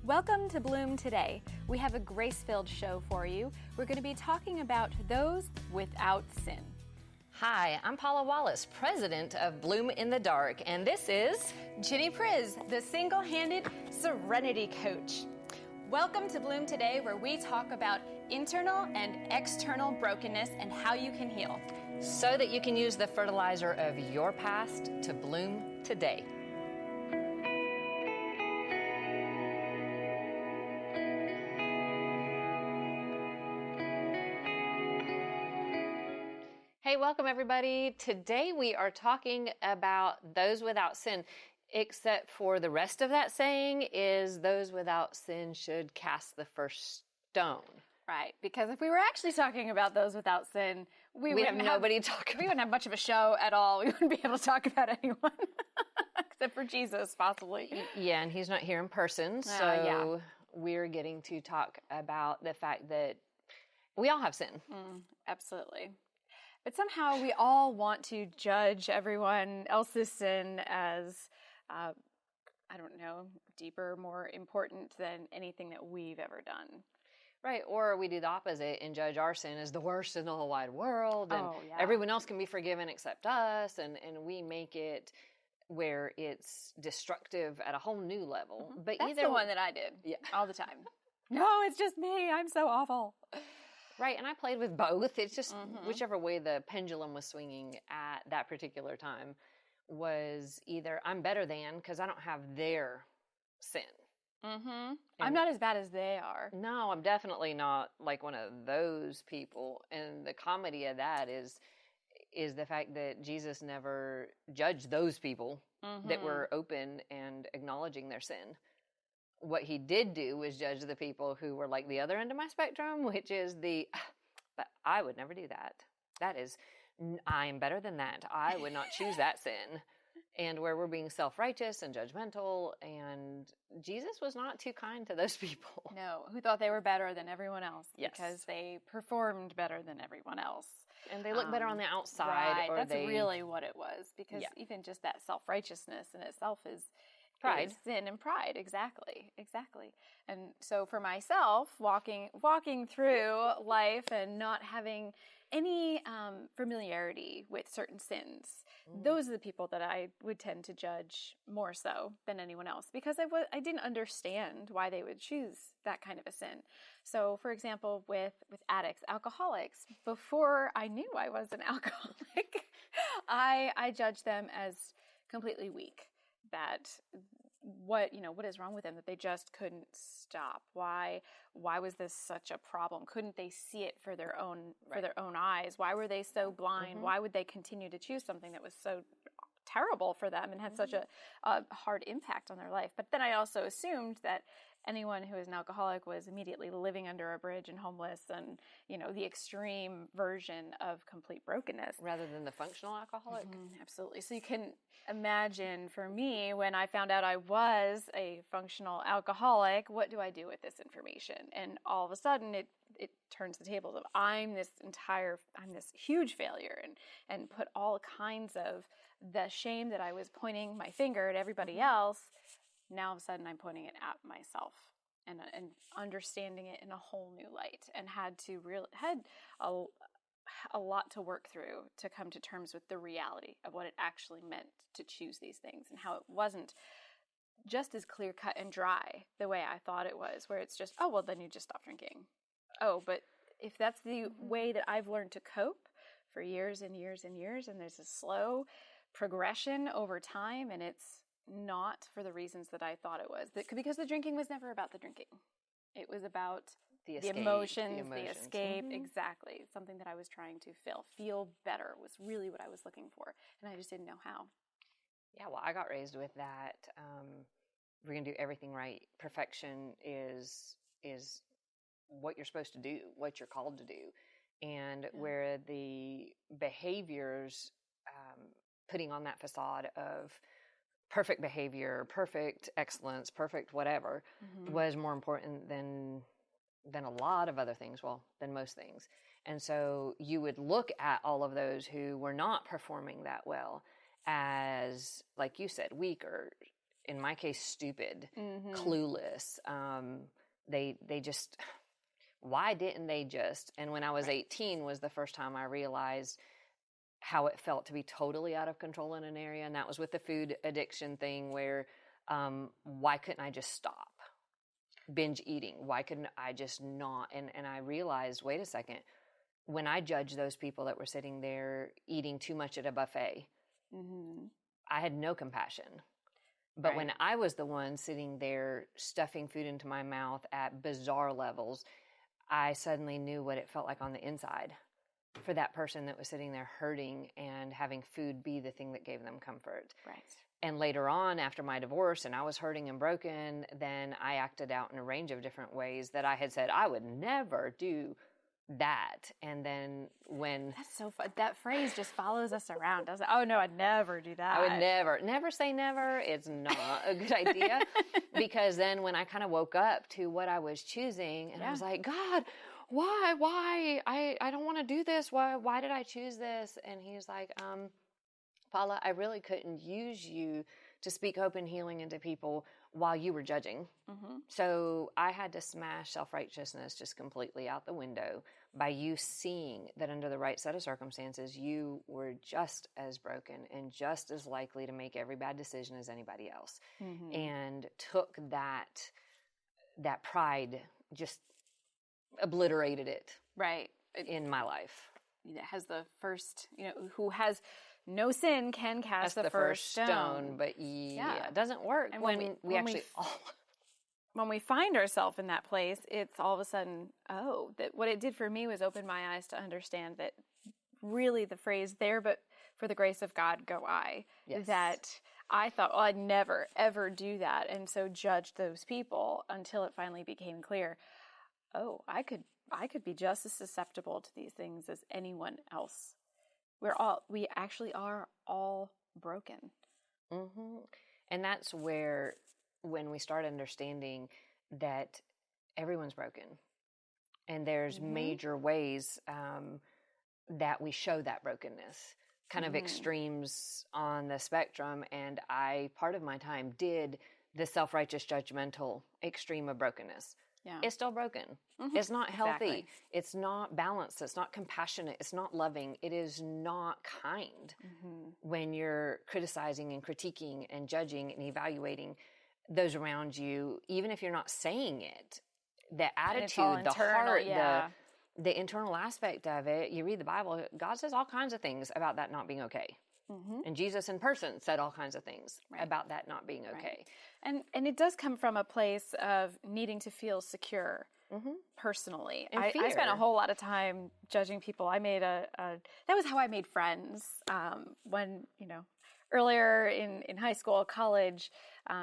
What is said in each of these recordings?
Welcome to Bloom Today. We have a grace-filled show for you. We're going to be talking about those without sin. Hi, I'm Paula Wallace, president of Bloom in the Dark, and this is Ginny Priz, the single-handed serenity coach. Welcome to Bloom Today, where we talk about internal and external brokenness and how you can heal, so that you can use the fertilizer of your past to bloom today. Hey, welcome everybody. Today we are talking about those without sin, except for the rest of that saying is those without sin should cast the first stone. Right, because if we were actually talking about those without sin, we wouldn't have nobody talking. We wouldn't have much of a show at all. We wouldn't be able to talk about anyone except for Jesus, possibly. Yeah, and he's not here in person, so we're getting to talk about the fact that we all have sin. Absolutely. But somehow we all want to judge everyone else's sin as, deeper, more important than anything that we've ever done. Right, or we do the opposite and judge our sin as the worst in the whole wide world, and everyone else can be forgiven except us, and we make it where it's destructive at a whole new level. But that's the one that I did all the time. No, it's just me. I'm so awful. Right, and I played with both. It's just whichever way the pendulum was swinging at that particular time was either I'm better than because I don't have their sin. I'm not as bad as they are. No, I'm definitely not like one of those people. And the comedy of that is the fact that Jesus never judged those people that were open and acknowledging their sin. What he did do was judge the people who were like the other end of my spectrum, which is but I would never do that. That is, I'm better than that. I would not choose that sin. And where we're being self-righteous and judgmental, and Jesus was not too kind to those people. No, who thought they were better than everyone else because Yes. they performed better than everyone else. And they look better on the outside. Right, or that's they... really what it was, because even just that self-righteousness in itself is pride. Sin and pride, exactly. And so for myself, walking through life and not having any familiarity with certain sins, those are the people that I would tend to judge more so than anyone else, because I didn't understand why they would choose that kind of a sin. So, for example, with addicts, alcoholics, before I knew I was an alcoholic, I judged them as completely weak. That what is wrong with them, that they just couldn't stop. Why was this such a problem? Couldn't they see it for their own eyes? Why were they so blind? Why would they continue to choose something that was so terrible for them and had such a hard impact on their life? But then I also assumed that anyone who is an alcoholic was immediately living under a bridge and homeless and, the extreme version of complete brokenness. Rather than the functional alcoholic? Absolutely. So you can imagine for me, when I found out I was a functional alcoholic, what do I do with this information? And all of a sudden it turns the tables of I'm this huge failure and put all kinds of the shame that I was pointing my finger at everybody else. Now all of a sudden I'm pointing it at myself and understanding it in a whole new light, and had a lot to work through to come to terms with the reality of what it actually meant to choose these things, and how it wasn't just as clear cut and dry the way I thought it was, where it's just, oh, well, then you just stop drinking. Oh, but if that's the way that I've learned to cope for years and years and years, and there's a slow progression over time, and it's not for the reasons that I thought it was. Because the drinking was never about the drinking. It was about the emotions, the escape, exactly. Something that I was trying to feel better was really what I was looking for, and I just didn't know how. Yeah, well, I got raised with that. We're going to do everything right. Perfection is what you're supposed to do, what you're called to do. And where the behaviors, putting on that facade of perfect behavior, perfect excellence, perfect whatever, was more important than a lot of other things, than most things. And so you would look at all of those who were not performing that well as, like you said, weak or in my case, stupid, clueless. They just, why didn't they just? And when I was 18 was the first time I realized how it felt to be totally out of control in an area. And that was with the food addiction thing where, why couldn't I just stop binge eating? Why couldn't I just not? And I realized, wait a second, when I judged those people that were sitting there eating too much at a buffet, I had no compassion. But when I was the one sitting there stuffing food into my mouth at bizarre levels, I suddenly knew what it felt like on the inside for that person that was sitting there hurting and having food be the thing that gave them comfort. Right. And later on, after my divorce, and I was hurting and broken, then I acted out in a range of different ways that I had said I would never do that. And then when... That's so fun. That phrase just follows us around, doesn't it? Oh, no, I'd never do that. I would never say never. It's not a good idea. Because then when I kind of woke up to what I was choosing, and I was like, God, why? I don't want to do this. Why did I choose this? And he's like, Paula, I really couldn't use you to speak hope and healing into people while you were judging. So I had to smash self-righteousness just completely out the window by you seeing that under the right set of circumstances, you were just as broken and just as likely to make every bad decision as anybody else. And took that pride, just obliterated it. Right. In my life. It has the first, who has no sin can cast the first stone. But it doesn't work. And when we find ourselves in that place, it's all of a sudden, that what it did for me was open my eyes to understand that really the phrase there, but for the grace of God go I. Yes. That I thought, I'd never, ever do that. And so judged those people until it finally became clear, I could be just as susceptible to these things as anyone else. We actually are all broken. And that's where, when we start understanding that everyone's broken, and there's major ways that we show that brokenness, kind of extremes on the spectrum. And I, part of my time, did the self-righteous judgmental extreme of brokenness. Yeah. It's still broken. It's not healthy. Exactly. It's not balanced. It's not compassionate. It's not loving. It is not kind when you're criticizing and critiquing and judging and evaluating those around you, even if you're not saying it. The attitude, the heart, the internal aspect of it. You read the Bible, God says all kinds of things about that not being okay. And Jesus in person said all kinds of things about that not being okay. And it does come from a place of needing to feel secure personally. I spent a whole lot of time judging people. I made that was how I made friends when, earlier in high school, college,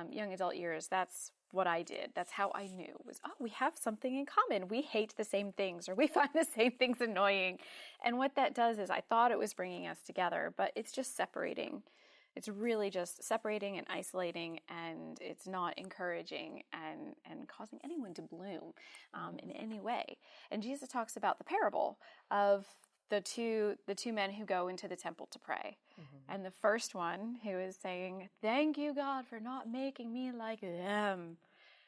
young adult years. That's what I did. That's how I knew was, we have something in common. We hate the same things, or we find the same things annoying. And what that does is, I thought it was bringing us together, but it's just separating. It's really just separating and isolating, and it's not encouraging and causing anyone to bloom in any way. And Jesus talks about the parable of the two men who go into the temple to pray. And the first one who is saying, "Thank you, God, for not making me like them."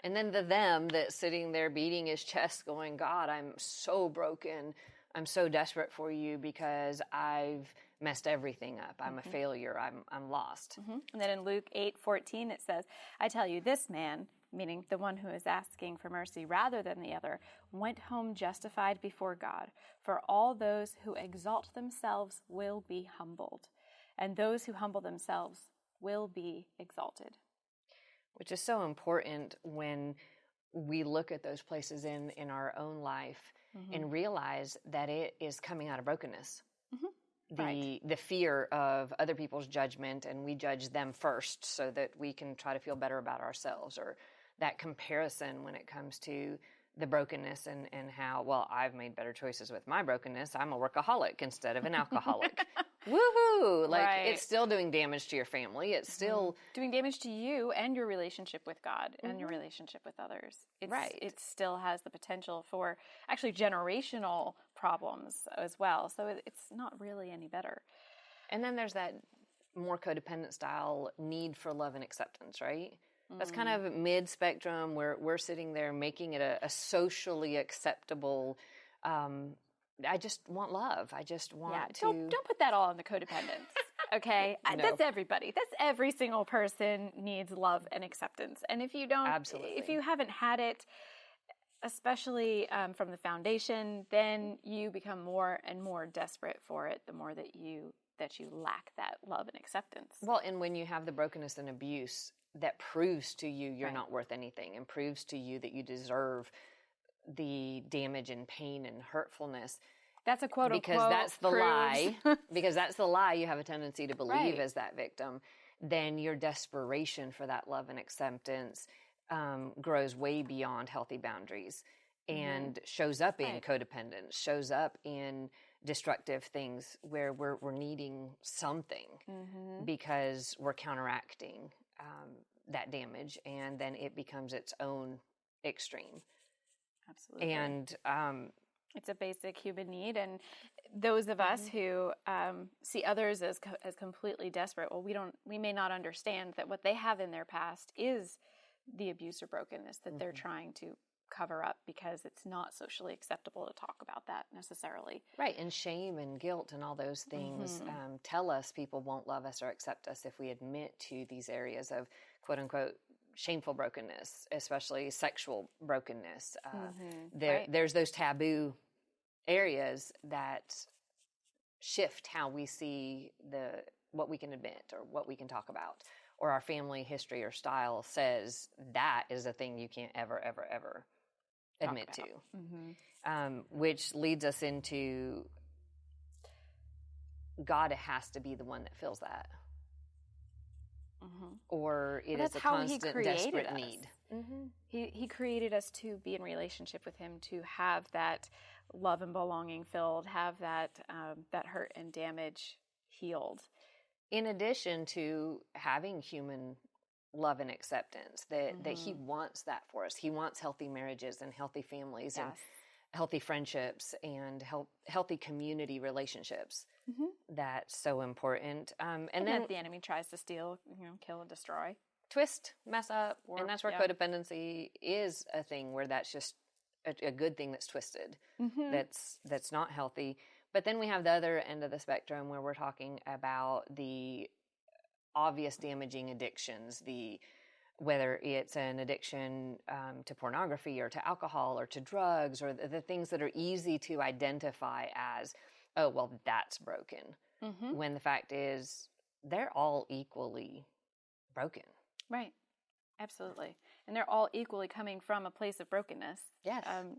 And then them that's sitting there beating his chest going, "God, I'm so broken. I'm so desperate for you because I've messed everything up. I'm a failure. I'm lost." And then in Luke 8:14 it says, "I tell you, this man," meaning the one who is asking for mercy rather than the other, "went home justified before God. For all those who exalt themselves will be humbled, and those who humble themselves will be exalted." Which is so important when we look at those places in our own life and realize that it is coming out of brokenness. The fear of other people's judgment, and we judge them first so that we can try to feel better about ourselves, or that comparison when it comes to the brokenness and how, well, I've made better choices with my brokenness. I'm a workaholic instead of an alcoholic. Woohoo! It's still doing damage to your family. It's still doing damage to you and your relationship with God and your relationship with others. It still has the potential for actually generational problems as well. So it's not really any better. And then there's that more codependent style need for love and acceptance, right? That's kind of mid-spectrum where we're sitting there making it a socially acceptable, I just want love. I just want to... Don't put that all on the codependence, okay? No. That's everybody. That's every single person needs love and acceptance. And if you don't... Absolutely. If you haven't had it, especially from the foundation, then you become more and more desperate for it the more that you lack that love and acceptance. Well, and when you have the brokenness and abuse that proves to you you're not worth anything and proves to you that you deserve the damage and pain and hurtfulness. That's a quote unquote because that's the proves. lie. Because that's the lie you have a tendency to believe as that victim. Then your desperation for that love and acceptance grows way beyond healthy boundaries and shows up in codependence, shows up in destructive things where we're needing something because we're counteracting that damage, and then it becomes its own extreme. Absolutely. And it's a basic human need, and those of us who see others as completely desperate, well, we may not understand that what they have in their past is the abuse or brokenness that they're trying to cover up because it's not socially acceptable to talk about that necessarily. Right, and shame and guilt and all those things tell us people won't love us or accept us if we admit to these areas of quote-unquote shameful brokenness, especially sexual brokenness. There's those taboo areas that shift how we see what we can admit or what we can talk about, or our family history or style says that is a thing you can't ever, ever, ever admit to, which leads us into God has to be the one that fills that. Or it is a constant, desperate need. He created us to be in relationship with him, to have that love and belonging filled, have that that hurt and damage healed. In addition to having human love and acceptance, that he wants that for us. He wants healthy marriages and healthy families and healthy friendships and healthy community relationships. That's so important. And then the enemy tries to steal, kill and destroy. Twist, mess up. And that's where codependency is a thing where that's just a good thing that's twisted. That's not healthy. But then we have the other end of the spectrum where we're talking about the obvious damaging addictions, whether it's an addiction to pornography or to alcohol or to drugs, or the things that are easy to identify as, oh, well, that's broken. When the fact is, they're all equally broken. Right. Absolutely. And they're all equally coming from a place of brokenness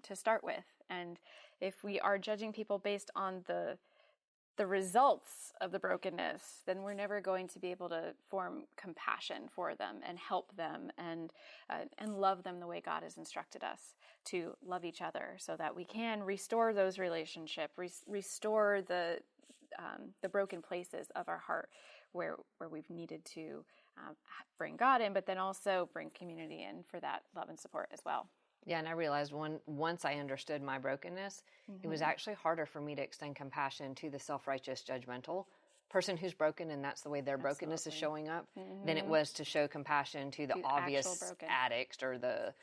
to start with. And if we are judging people based on the results of the brokenness, then we're never going to be able to form compassion for them and help them and love them the way God has instructed us to love each other, so that we can restore those relationships, restore the broken places of our heart where we've needed to bring God in, but then also bring community in for that love and support as well. Yeah, and I realized once I understood my brokenness, it was actually harder for me to extend compassion to the self-righteous, judgmental person who's broken, and that's the way their brokenness is showing up, than it was to show compassion to the obvious addict or the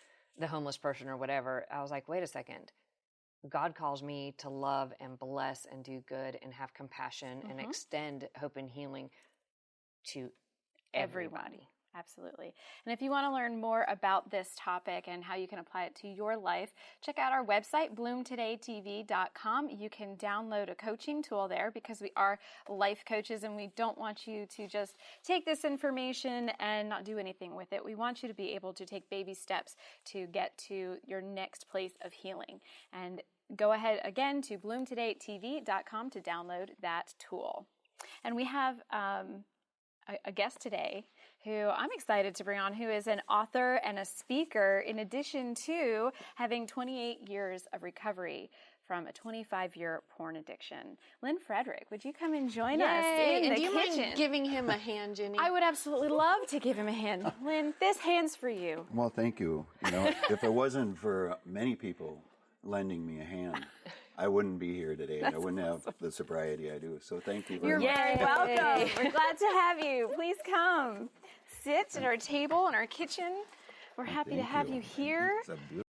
homeless person or whatever. I was like, wait a second. God calls me to love and bless and do good and have compassion and extend hope and healing to everybody. Absolutely. And if you want to learn more about this topic and how you can apply it to your life, check out our website, bloomtodaytv.com. You can download a coaching tool there because we are life coaches and we don't want you to just take this information and not do anything with it. We want you to be able to take baby steps to get to your next place of healing. And go ahead again to bloomtodaytv.com to download that tool. And we have a guest today who I'm excited to bring on, who is an author and a speaker, in addition to having 28 years of recovery from a 25-year porn addiction. Lynn Fredrick, would you come and join us in the kitchen? Do you mind giving him a hand, Ginny? I would absolutely love to give him a hand. Lynn, this hand's for you. Well, thank you. If it wasn't for many people lending me a hand, I wouldn't be here today. I wouldn't have the sobriety I do. So thank you very You're much. very welcome. We're glad to have you. Please come. Sit at our table in our kitchen. We're happy to have you here. It's a beautiful